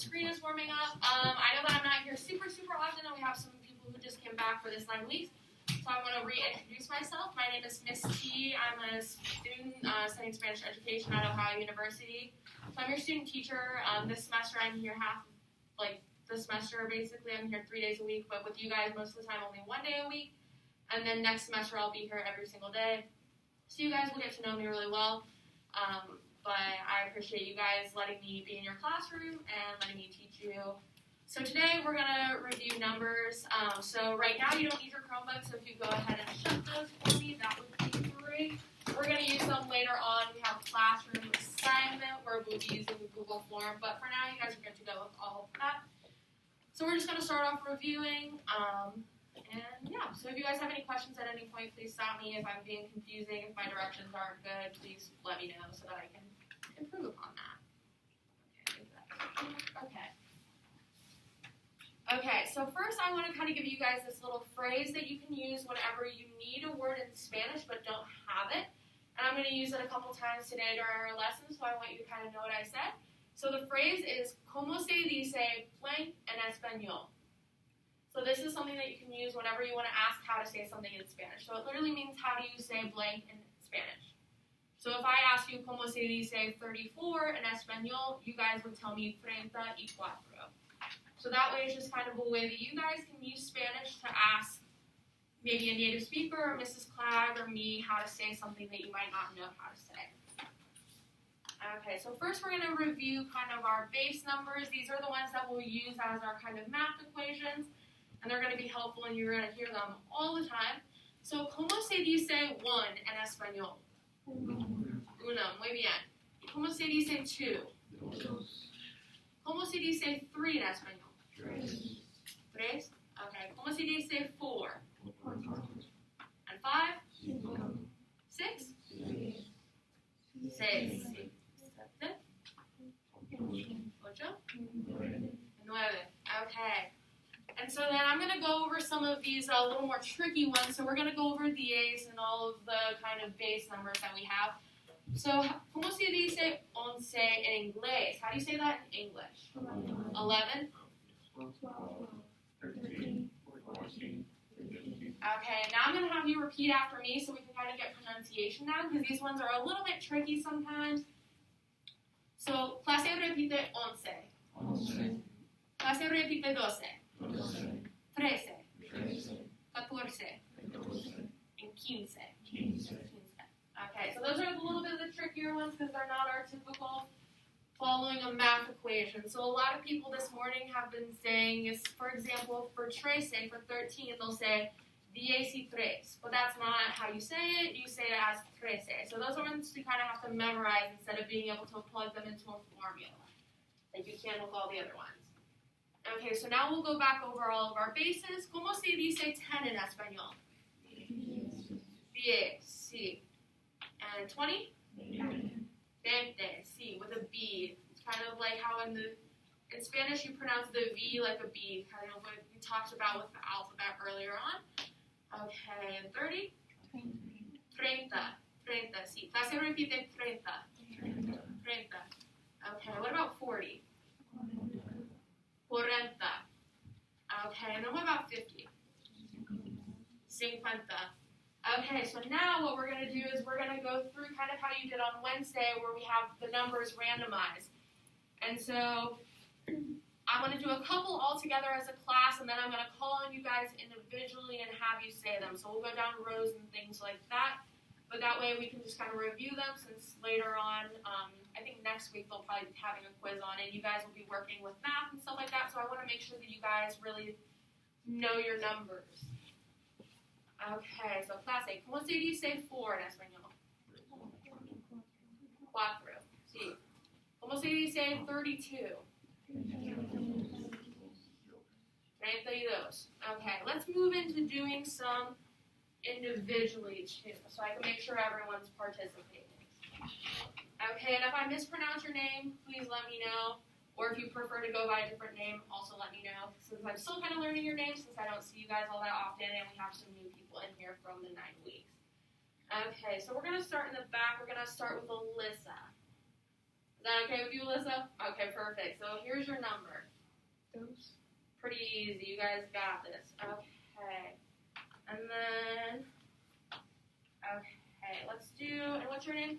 screen is warming up, I know that I'm not here super often, and we have some people who just came back for this 9 weeks. So I want to reintroduce myself. My name is Miss T. I'm a student studying Spanish education at Ohio University. So I'm your student teacher. This semester I'm here this semester basically. I'm here 3 days a week, but with you guys most of the time only 1 day a week. And then next semester I'll be here every single day. So you guys will get to know me really well. But I appreciate you guys letting me be in your classroom and letting me teach you. So today we're going to review numbers. So right now you don't need your Chromebook, so if you go ahead and shut those for me, that would be great. We're going to use them later on. We have a classroom assignment where we'll be using the Google form, but for now you guys are good to go with all of that. So we're just going to start off reviewing. So if you guys have any questions at any point, please stop me. If I'm being confusing, if my directions aren't good, please let me know so that I can improve upon that. Okay, so first I want to kind of give you guys this little phrase that you can use whenever you need a word in Spanish but don't have it. And I'm going to use it a couple times today during our lesson, so I want you to kind of know what I said. So the phrase is, ¿Cómo se dice blank en español? So this is something that you can use whenever you want to ask how to say something in Spanish. So it literally means how do you say blank in Spanish. So if I ask you ¿Cómo se dice 34 en español? You guys would tell me 34. So that way it's just kind of a way that you guys can use Spanish to ask maybe a native speaker or Mrs. Clag or me how to say something that you might not know how to say. Okay, so first we're going to review kind of our base numbers. These are the ones that we'll use as our kind of math equations. And they're going to be helpful, and you're going to hear them all the time. So, ¿cómo se dice one en español? Uno, muy bien. ¿Cómo se dice two? ¿Cómo se dice three en español? Tres. Okay. ¿Cómo se dice four? And five? Six? Seis. Siete? Ocho? Nueve. Okay. And so then I'm going to go over some of these a little more tricky ones. So we're going to go over the A's and all of the kind of base numbers that we have. So, ¿cómo se dice 11 en inglés? How do you say that in English? 11? 12, 13, 14, 15. Okay, now I'm going to have you repeat after me so we can kind of get pronunciation down because these ones are a little bit tricky sometimes. So, clase repite 11. Clase repite 12. 13, 14, and 15. Okay, so those are a little bit of the trickier ones because they're not our typical following a math equation. So a lot of people this morning have been saying, is, for example, for 13, for 13, they'll say 13, but that's not how you say it. You say it as 13. So those are ones you kind of have to memorize instead of being able to plug them into a formula, like you can with all the other ones. Okay, so now we'll go back over all of our bases. ¿Cómo se dice 10 en español? 10, sí. And 20? 20, sí, with a B. It's kind of like how in Spanish you pronounce the V like a B, kind of what we talked about with the alphabet earlier on. Okay, and 30? 30, sí. Clase repite 30. Okay, what about 40? 40. Okay, and then what about 50? 50. Okay, so now what we're going to do is we're going to go through kind of how you did on Wednesday where we have the numbers randomized. And so I'm going to do a couple all together as a class, and then I'm going to call on you guys individually and have you say them. So we'll go down rows and things like that. But that way we can just kind of review them since later on, I think next week they'll probably be having a quiz on it. You guys will be working with math and stuff like that, so I want to make sure that you guys really know your numbers. Okay, so clase, ¿cómo se dice 4 en español? 4, sí. ¿Cómo se dice 32? 32. Okay, let's move into doing some individually too, so I can make sure everyone's participating. Okay, and if I mispronounce your name, please let me know. Or if you prefer to go by a different name, also let me know. Since I'm still kind of learning your name, since I don't see you guys all that often, and we have some new people in here from the 9 weeks. Okay, so we're going to start in the back. We're going to start with Alyssa. Is that okay with you, Alyssa? Okay, perfect. So here's your number. Dos. Pretty easy. You guys got this. Okay. And then, okay, let's do, and what's your name?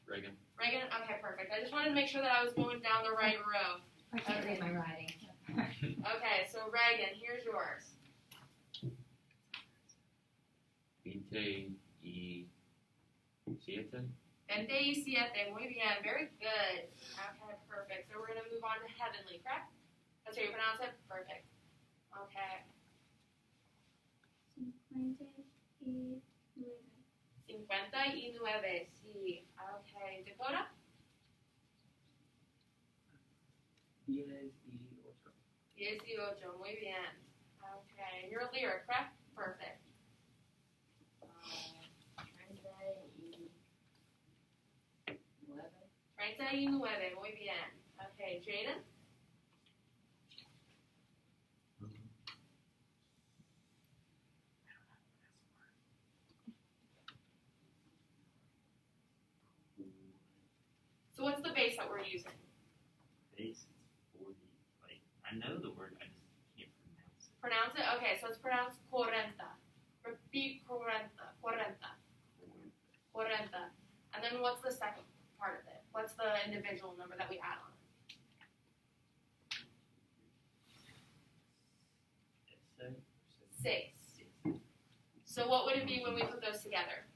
Reagan. Reagan? Okay, perfect. I just wanted to make sure that I was going down the right row. I can't read my writing. Okay, so Reagan, here's yours. 27. 27. Muy bien. Very good. Okay, perfect. So we're going to move on to heavenly, correct? That's how you pronounce it? Perfect. Okay. 59. 59. Sí. Okay. Dakota? 18. 18. Muy bien. Okay. And you're a lyric, correct? Perfect. 39. Muy bien. Okay. Jaden? 40. So what's the base that we're using? Base 40. Like, I know the word, I just can't pronounce it. Pronounce it? Okay, so it's pronounced 40. Repeat 40. 40. 40. And then what's the second part of it? What's the individual number that we add on? Essay? 6. So what would it be when we put those together?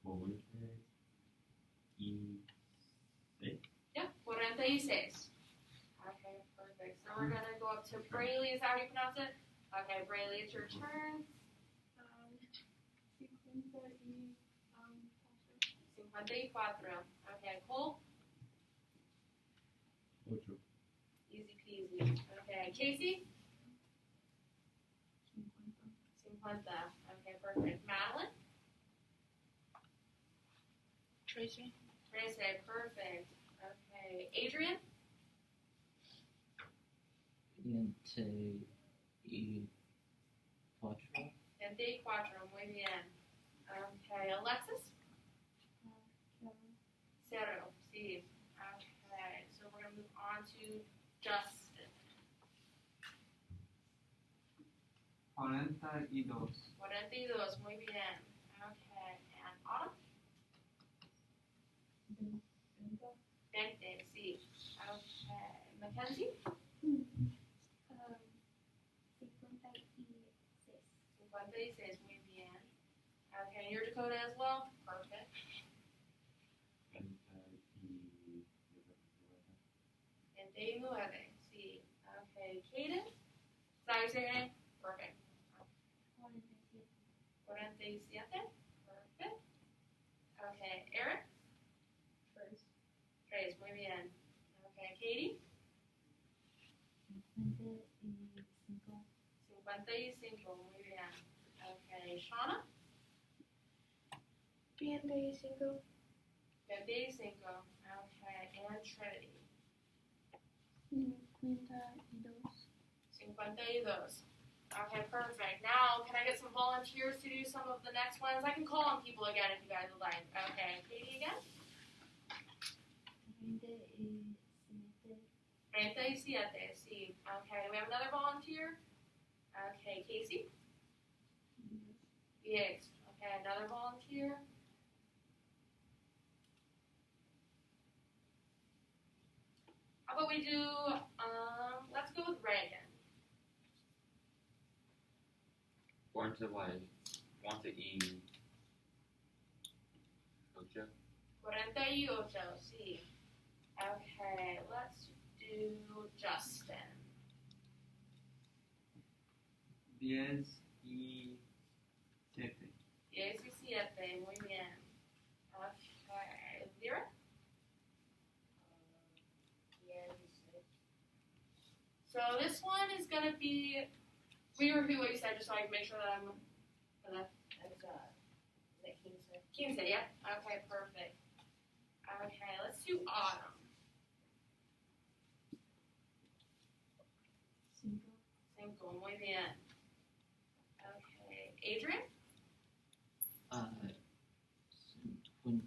46. Yeah, 46. Okay, perfect. So we're going to go up to Braylee. Is that how you pronounce it? Okay, Braylee, it's your turn. 54. Okay, Cole? 8. Easy peasy. Okay, Casey? 50. Okay, perfect. Madeline? Tracy. Tracy, perfect. Okay, Adrian? 24. 24. Muy bien. Okay, Alexis? 0. Sí. Okay, so we're going to move on to Justin. 42. 42. Muy bien. Okay, and Autumn? 20. Sí. Okay, Mackenzie? 56. Muy bien. Okay, you're Dakota as well? Perfect. 29. Sí. Okay, Kaden? Is that how you say your name? Perfect. 47. Perfect. Okay, Eric? 3. Muy bien. Okay, Katie? 55. Muy bien. Okay, Shauna? 55. 55. Okay, and Trinity? 52. 52. Okay, perfect. Now, can I get some volunteers to do some of the next ones? I can call on people again if you guys would like. Okay, Katie again? 37. Sí. Okay, do we have another volunteer? Okay, Casey? Yes. Okay, another volunteer? How about we do, let's go with Reagan. 48. 48. Sí. Okay, let's do Justin. 17. 17. Muy bien. Okay, Lyra? 16. So this one is going to be, will you repeat what you said just so I can make sure that I'm gonna, that's, is it Kingston? Kingston, yeah? Okay, perfect. Okay, let's do Autumn. 5. Muy bien. Okay, Adrian? 51.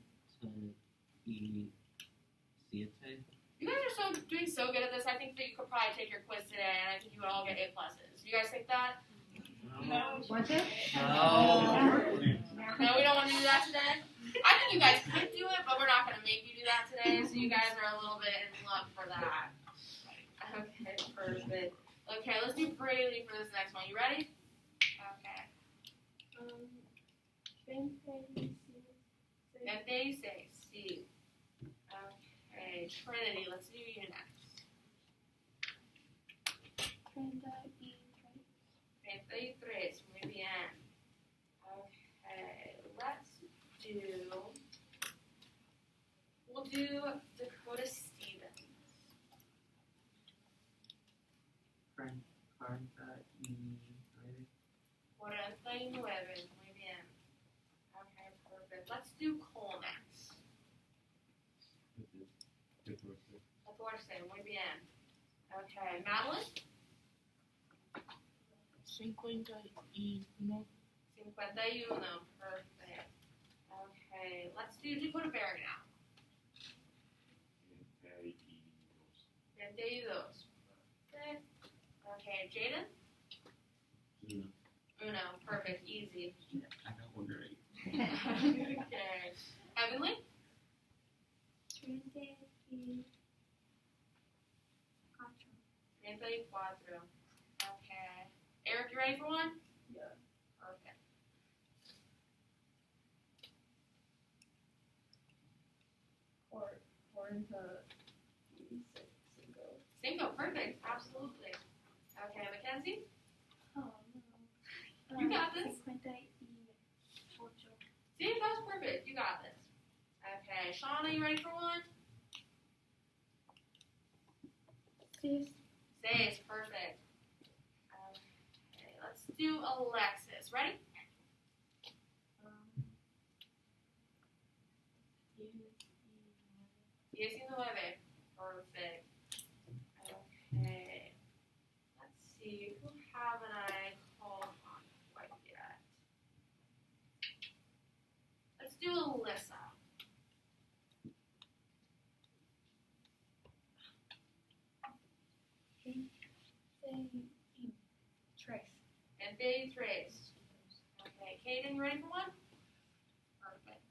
doing so good at this, I think that you could probably take your quiz today, and I think you would all get A pluses. You guys think that? No. Want it? No, we don't want to do that today? I think you guys could do it, but we're not going to make you do that today, so you guys are a little bit in luck for that. Okay, perfect. Okay, let's do Braylee for this next one. You ready? Okay. 36. 36, sí. Okay, Trinity, let's do you next. 33. 33, muy bien. Okay, we'll do Dakota Stevens. 49, muy bien. Okay, perfect. Let's do Cole next. 14, muy bien. Okay, Madeline? 51. 51, perfect. Okay, let's do Dakota Berry now. 22, perfect. Okay, Jaden? Uno, perfect, easy. I got one right. Okay. Heavenly? 34. Okay. Eric, you ready for one? Yeah. Perfect. 46. Cinco, perfect, absolutely. Okay, Mackenzie? Oh, no. You got this. 58. See, that was perfect. You got this. Okay, Shauna, you ready for one? 6. 6, perfect. Okay, let's do Alexis. Ready? 19, perfect. Okay, let's see, who haven't I called on quite yet? Let's do Alyssa. 23. Okay, Kaden, you ready for one? Perfect.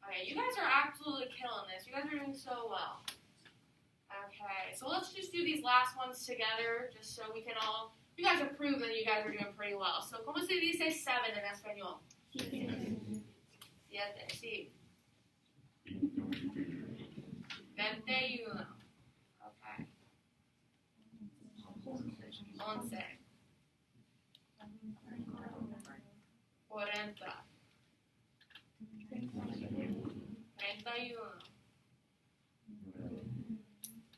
Okay, you guys are absolutely killing this. You guys are doing so well. Okay, so let's just do these last ones together, just so we can all, you guys have proven that you guys are doing pretty well. So, ¿cómo se dice 7 en español? 7, sí. 21. Okay. 11. 40. 31.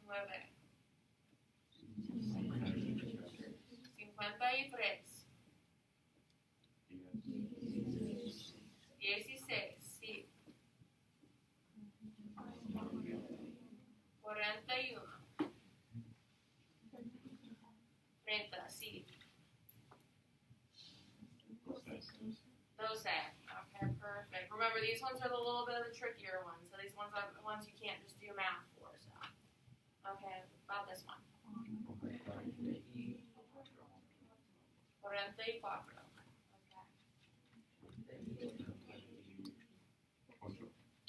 9. 53. 16, sí. 41. 30, sí. 12. Okay, perfect. Remember, these ones are the little bit of the trickier ones. So these ones are the ones you can't just do math for. So, okay, about this one. 44.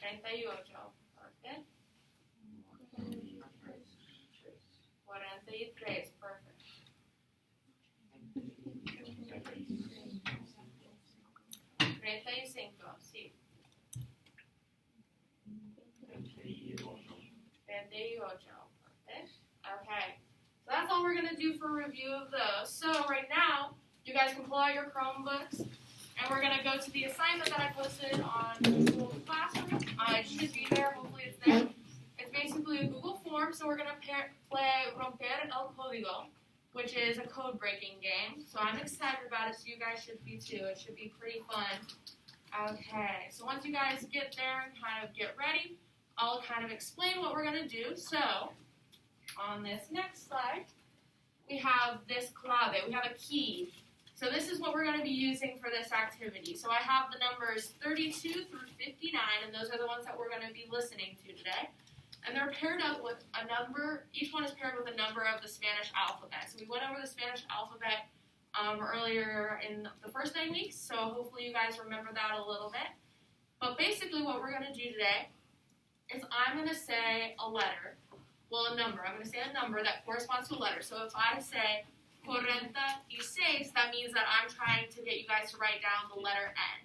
Okay. 38. Perfect. 43. Perfect. 35. Sí. 38. Perfect. Okay. So that's all we're going to do for review of those. So right now, you guys can pull out your Chromebooks, and we're going to go to the assignment that I posted on Google Classroom. It should be there. Hopefully it's there. It's basically a Google form, so we're going to play Romper el Código, which is a code-breaking game. So I'm excited about it, so you guys should be too. It should be pretty fun. Okay, so once you guys get there and kind of get ready, I'll kind of explain what we're going to do. So on this next slide, we have this clave. We have a key. So this is what we're going to be using for this activity. So I have the numbers 32 through 59, and those are the ones that we're going to be listening to today. And they're paired up with a number. Each one is paired with a number of the Spanish alphabet. So we went over the Spanish alphabet earlier in the first 9 weeks, so hopefully you guys remember that a little bit. But basically what we're going to do today is I'm going to say a letter, a number. I'm going to say a number that corresponds to a letter. So if I say 46, that means that I'm trying to get you guys to write down the letter N.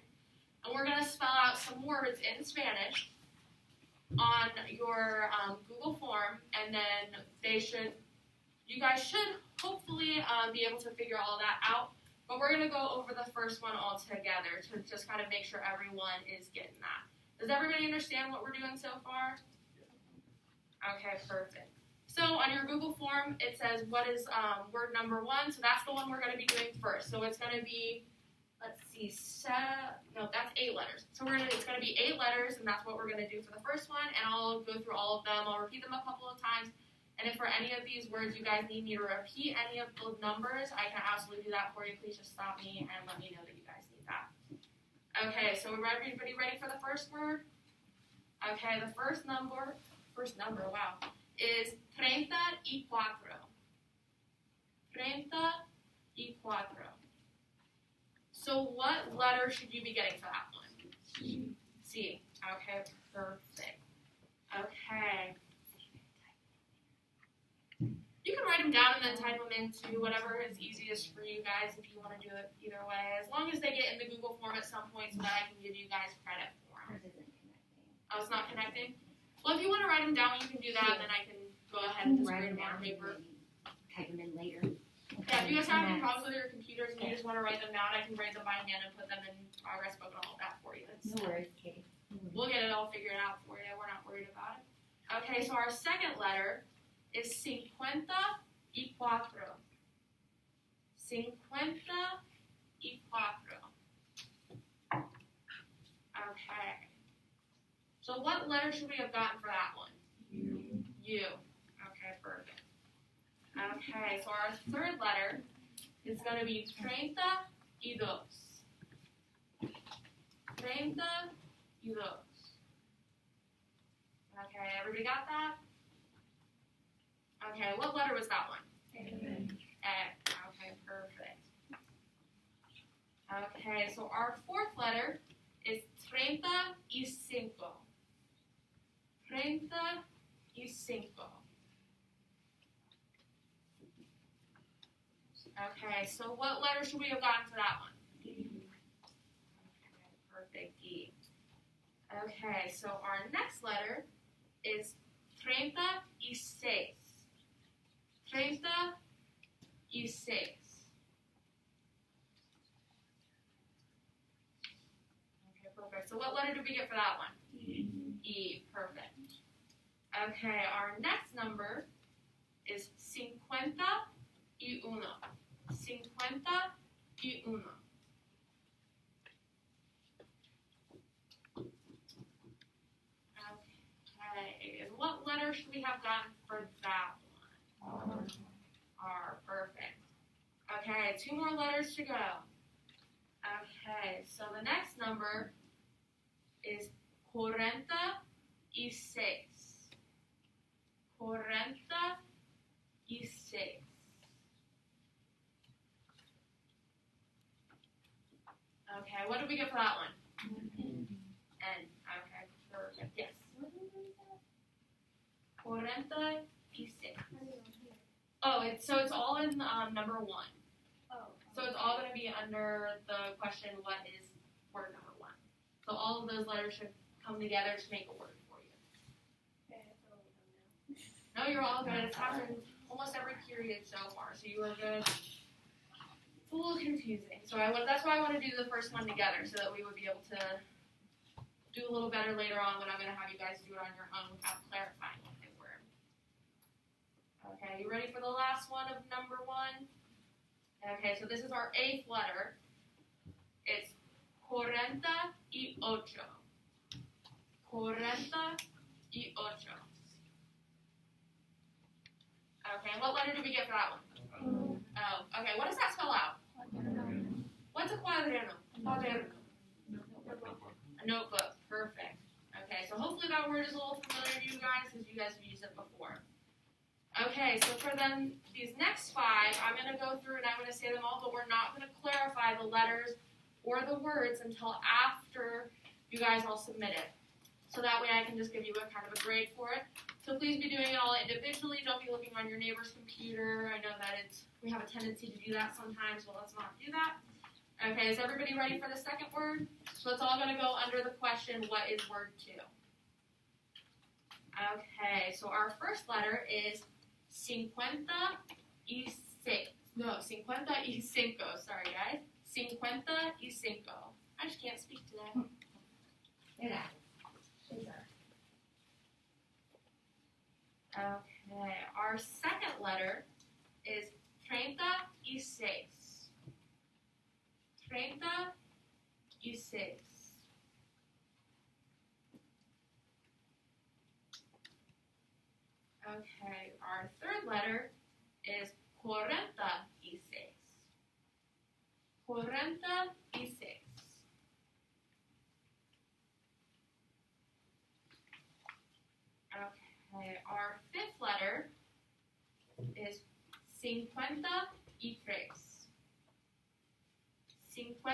And we're going to spell out some words in Spanish on your Google form, and then you guys should hopefully be able to figure all that out. But we're going to go over the first one all together to just kind of make sure everyone is getting that. Does everybody understand what we're doing so far? Okay, perfect. So on your Google form, it says what is word number 1. So that's the one we're going to be doing first. So it's going to be, let's see, that's 8 letters. So it's going to be 8 letters, and that's what we're going to do for the first one. And I'll go through all of them. I'll repeat them a couple of times. And if for any of these words you guys need me to repeat any of the numbers, I can absolutely do that for you. Please just stop me and let me know that you guys need that. Okay, so everybody ready for the first word? Okay, the first number, wow, is 34. 34. So what letter should you be getting for that one? C. Okay, perfect. Okay. You can write them down and then type them into whatever is easiest for you guys if you want to do it either way. As long as they get in the Google form at some point so that I can give you guys credit for them. Oh, it's not connecting? Well, if you want to write them down, you can do that, and then I can go ahead and just write them on paper. Type them in later. Yeah, if you guys have any problems with your computers and you just want to write them down, I can write them by hand and put them in progress book and all of that for you. No worries, Katie. We'll get it all figured out for you. We're not worried about it. Okay, so our second letter is 54. 54. Okay. So what letter should we have gotten for that one? U. Okay, perfect. Okay, so our third letter is going to be 32. 32. Okay, everybody got that? Okay, what letter was that one? A. Okay, perfect. Okay, so our fourth letter is 35. 35. Okay, so what letter should we have gotten for that one? Okay, perfect, D. Okay, so our next letter is 36. 36. Okay, perfect. So what letter did we get for that one? E. Perfect. Okay, our next number is 51. 51. Okay, and what letter should we have gotten for that one? R. Perfect. Okay, 2 more letters to go. Okay, so the next number is 46. 46. Okay, what did we get for that one? N. Okay, perfect. Yes. 46. Oh, it's all in number 1. So it's all going to be under the question, what is word number 1? So all of those letters should come together to make a word for you. No, you're all good. It's happened almost every period so far, so you are good. It's a little confusing. So that's why I want to do the first one together, so that we would be able to do a little better later on when I'm going to have you guys do it on your own without clarifying what they were. Okay, you ready for the last one of number 1? Okay, so this is our 8th letter. It's 48. 48. Okay, and what letter did we get for that one? Oh, okay, what does that spell out? What's a cuaderno? A notebook, perfect. Okay, so So hopefully that word is a little familiar to you guys because you guys have used it before. Okay, so for these next 5, I'm going to go through and I'm going to say them all, but we're not going to clarify the letters or the words until after you guys all submit it. So that way I can just give you a kind of a grade for it. So please be doing it all individually. Don't be looking on your neighbor's computer. I know that we have a tendency to do that sometimes, but let's not do that. Okay, is everybody ready for the second word? So it's all going to go under the question, what is word 2? Okay, so our first letter is 55. No, 55. Sorry, guys. 55. I just can't speak today. Yeah. Okay, our second letter is 36. 36. Okay, our third letter is 46. 46. Okay, our fifth letter is 53. 53.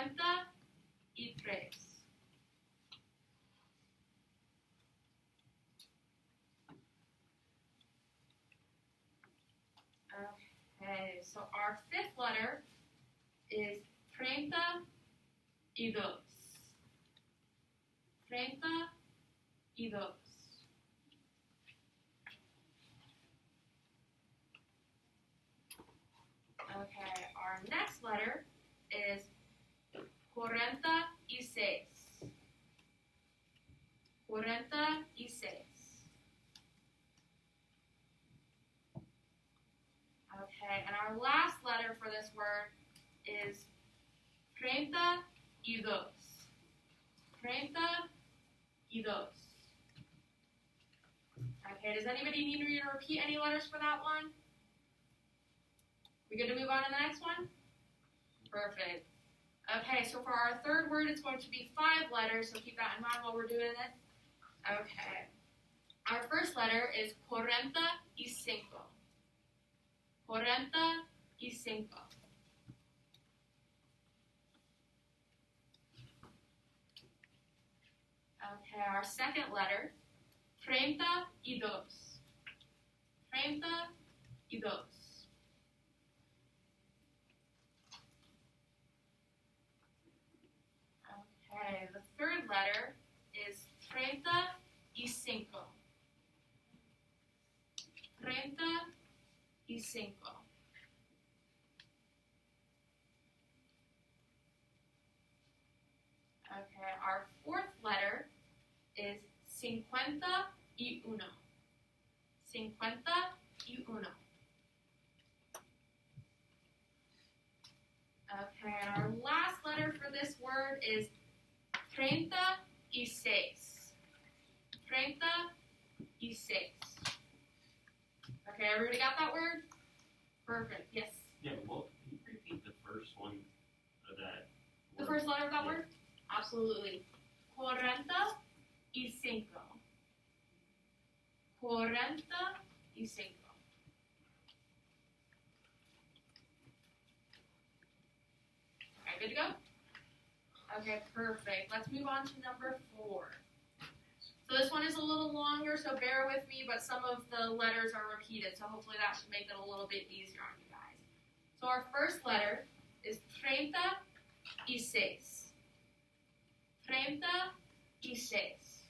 Okay, so our fifth letter is 32. 32. Okay, our next letter is 46. 46. Okay, and our last letter for this word is 32. 32. Okay, does anybody need me to repeat any letters for that one? We good to move on to the next one? Perfect. Okay, so for our third word, it's going to be 5 letters, so keep that in mind while we're doing it. Okay. Our first letter is 45. 45. Okay, our second letter, 32. 32. Okay, the third letter is 35. 35. Okay, our fourth letter is 51. 51. Okay, and our last letter for this word is 36. 36. Okay, everybody got that word? Perfect, yes. Yeah, well, can you repeat the first one of that The word? first letter of that Yeah. word? Absolutely. 45. 45. Okay, good to go? Okay, perfect. Let's move on to number 4. So this one is a little longer, so bear with me, but some of the letters are repeated, so hopefully that should make it a little bit easier on you guys. So our first letter is 36. 36.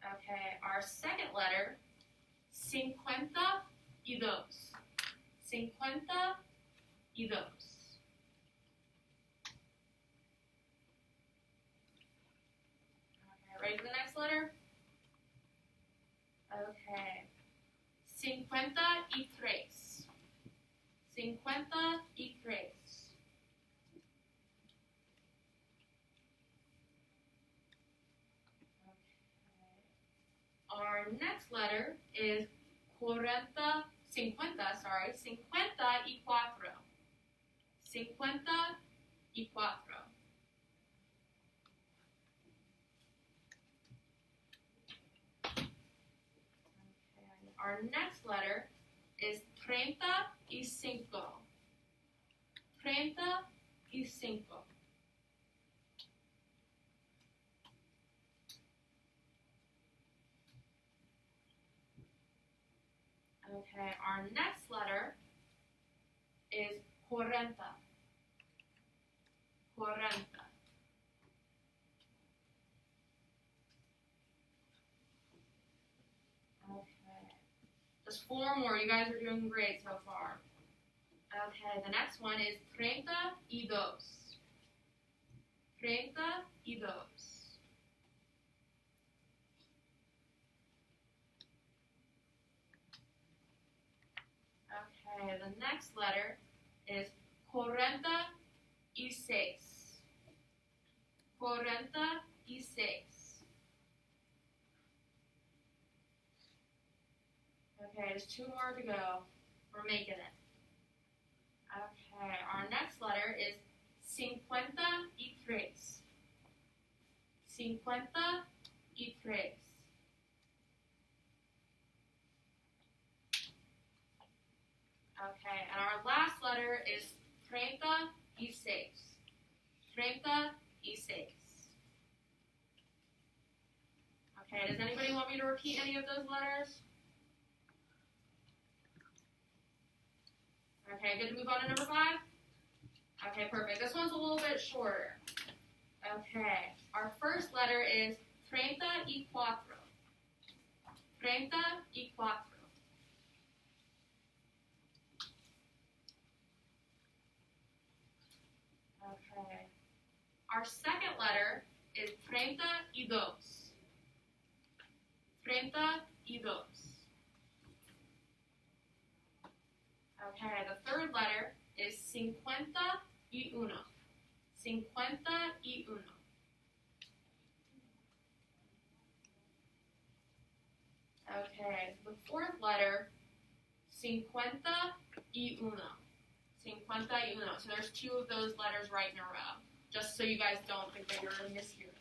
Okay, our second letter, 52. 52. Okay, ready for the next letter? Okay. 53. 53. Our next letter is 50, 54. 54. y cuatro. Okay. Our next letter is 35. 35. Okay, our next letter is 40. 40. Okay. Just 4 more. You guys are doing great so far. Okay, the next one is 32. 32. Okay, the next letter is 46. 46. Okay, there's 2 more to go. We're making it. Okay, our next letter is 53. 53. Okay, and our last letter is 36. 36. Okay, does anybody want me to repeat any of those letters? Okay, good to move on to number 5? Okay, perfect. This one's a little bit shorter. Okay, our first letter is 34. 34. Okay. Our second letter is 32. 32. Okay, the third letter is 51. 51. Okay, the fourth letter, 51. 51. So there's 2 of those letters right in a row, just so you guys don't think that you're mishearing.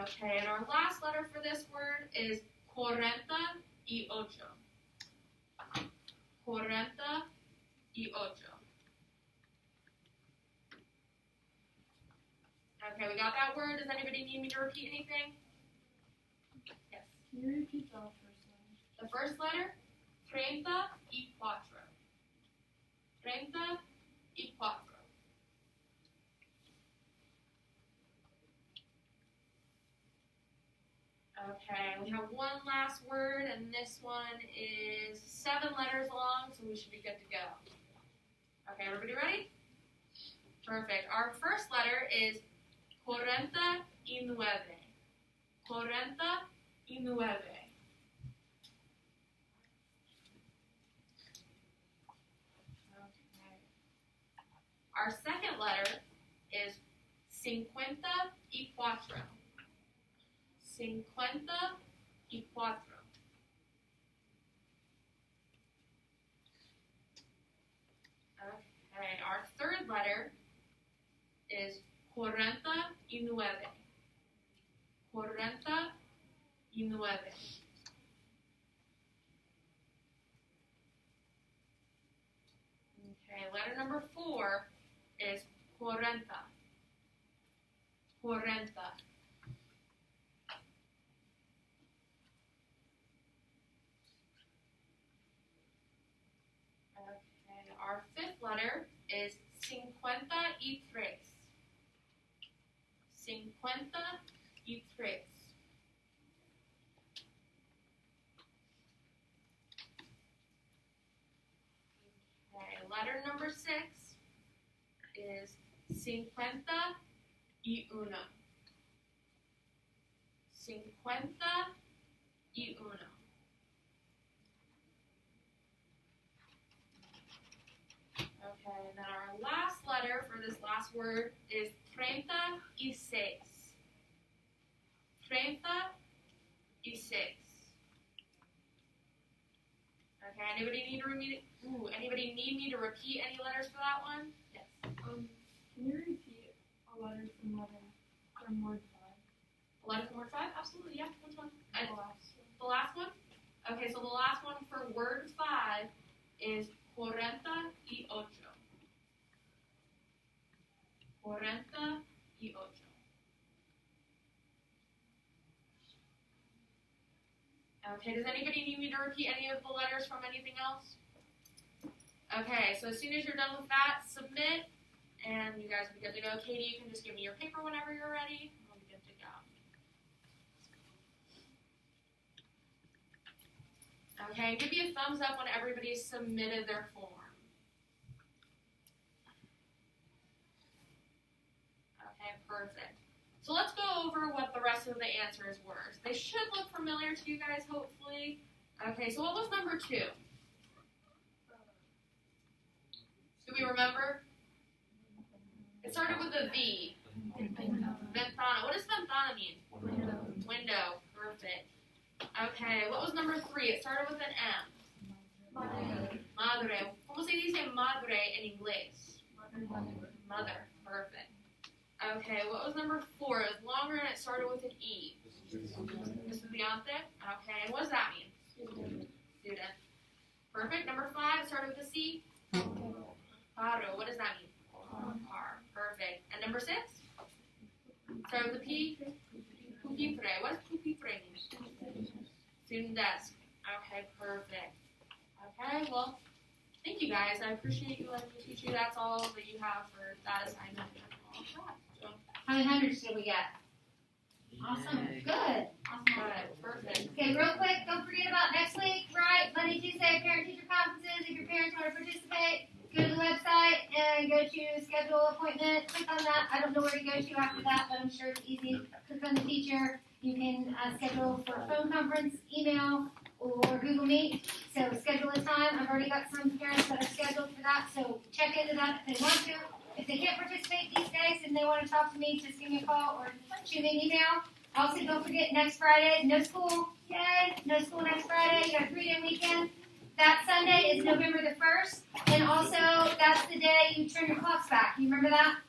Okay, and our last letter for this word is 48. 48. Okay, we got that word. Does anybody need me to repeat anything? Yes. Can you repeat the first one? The first letter, 34. 34. Okay, we have one last word, and this one is 7 letters long, so we should be good to go. Okay, everybody ready? Perfect. Our first letter is 49. 49. Okay. Our second letter is 54. 54. Okay, our third letter is 49. 49. Okay, letter number 4 is 40. 40. Okay, our fifth letter is 53. 53. Okay, letter number 6 is 51. 51. Okay, and then our last letter for this last word is 36. 36. Okay, anybody need me to repeat any letters for that one? Yes. Can you repeat a letter from word 5? A letter from word 5? Absolutely, yeah. Which one? The last one. The last one? Okay, so the last one for word 5 is 48. 48. Okay, does anybody need me to repeat any of the letters from anything else? Okay, so as soon as you're done with that, submit, and you guys will be good to go. Katie, you can just give me your paper whenever you're ready, and we'll be good to go. Okay, give me a thumbs up when everybody's submitted their form. Okay, perfect. So let's go over what the rest of the answers were. They should look familiar to you guys, hopefully. Okay, so what was number 2? Do we remember? It started with a V. Ventana. What does ventana mean? Window. Perfect. Okay, what was number 3? It started with an M. Madre. ¿Cómo se dice madre en inglés? Mother. Perfect. Okay, what was number 4? It was longer and it started with an E. Estudiante. Okay, and what does that mean? Student. Perfect. Number 5, it started with a C. Carro. What does that mean? Car. Perfect. And number 6? Started with a P. Pupitre. What does pupitre mean? Student desk. Okay, perfect. Okay, well, thank you guys. I appreciate you letting me teach you. That's all that you have for that assignment. How many hundreds did we get? Awesome. Good. Awesome. Good. Perfect. Okay, real quick, don't forget about next week, right? Monday, Tuesday, parent-teacher conferences. If your parents want to participate, go to the website and go to schedule appointment. Click on that. I don't know where to go to after that, but I'm sure it's easy. Click on the teacher. You can schedule for a phone conference, email, or Google Meet. So schedule a time. I've already got some parents that are scheduled for that, so check into that if they want to. If they can't participate these days and they want to talk to me, just give me a call or shoot me an email. Also, don't forget, next Friday, no school. Yay! No school next Friday. You got a 3-day weekend. That Sunday is November the 1st. And also, that's the day you turn your clocks back. You remember that?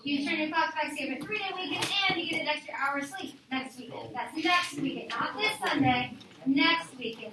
You turn your clocks back, so you have a 3-day weekend, and you get an extra hour of sleep next weekend. That's next weekend, not this Sunday. Next weekend.